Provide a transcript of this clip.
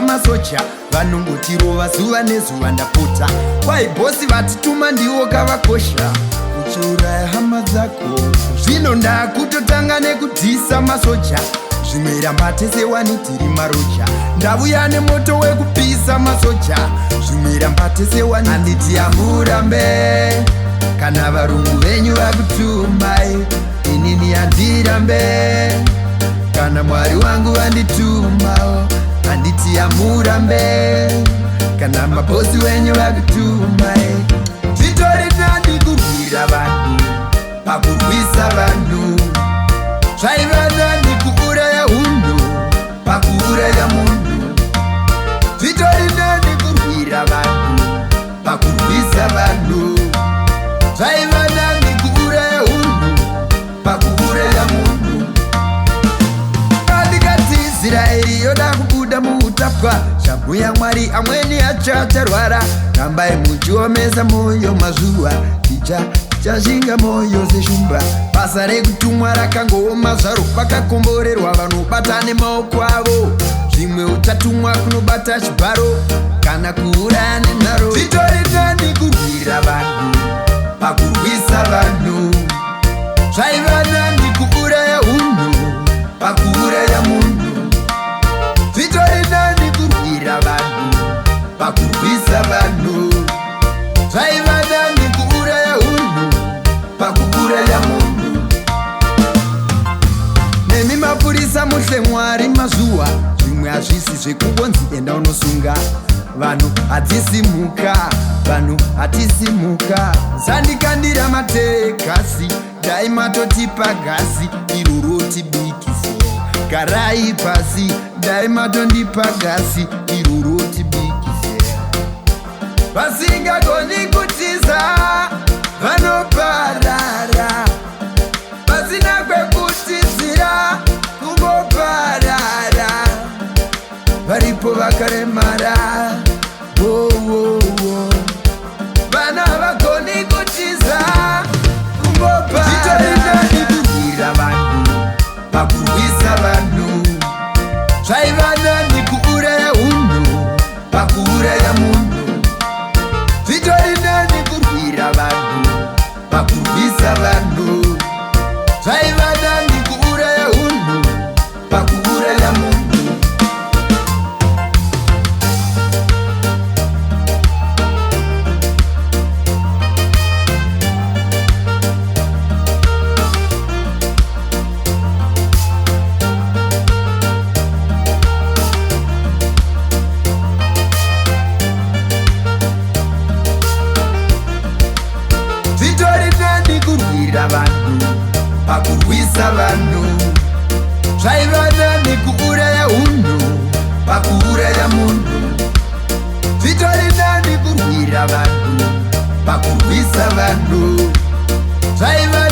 masocha vanongotirova zuva nezuva ndapota kwai bhosi vatituma ndiwo kavakosha uchiuraya hama dzako zvino ndakutotanga nekudhisa masocha zvimwe rambatesewani tiri marocha ndavuya nemoto wekupisa masocha zvimwe rambatesewani handiti amurambe kana varungu venyu vakutumai inini handirambe kana mwari wangu vanditumao handiti amurambe kana mabhosi wenyu vakutumai zvitori nani kurwira vanhu pakurwisa vanhu zvaiva nani kuuraya hunhu pakuuraya munhu zvitori nani kurwira vanhu pakurwisa vanhu zvaiva nani kuuraya hunhu pakuuraya munhu andikati Israeri yoda kubuda muutapwa shambu yaMwari amweni acho acharwara rambai muchiomesa moyo mazuva tichashinga moyo seshumba basa rekutumwa rakangooma zvaro pakakomborerwa vanobata nemaoko avo zvimwe uchatumwa kunobata chibharo kana kuuraya nenharo zvitori nani kurwira vanhu pakurwisa vanhu zvaiva nani kuuraya hunhu pakuuraya munhu zvitori nani kurwira vanhu pakurwisa vanhu zvaiva nani kuuraya hunhu pakuuraya munhu nemi mapurisa muhle Mwari mazuva zvimwe hazvisi zvekungonzi enda unosunga vanhu hatisimuka vanhu hatisimuka zandikandira mategasi dai matotipa gasi iroro tibikise garai pasi dai matondipa gasi iroro tibikise vasingagoni kutiza vanoparara vasina kwekutizira kungoparara varipo vakaremara vana vagoni kutiza kungoparara kurwira vanhu pakurwisa vanhu zvaiva nani kuuraya hunhu pakuuraya munhu zvitori nani kurwira vanhu pakurwisa vanhu zvaiva nani kuuraya hunhu pakuuraya munhu kurwira vanhu pakurwisa vanhu zvaiva nani kuuraya hunhu pakuuraya munhu zvitori nani kurwira vanhu pakurwisa vanhu zvaiva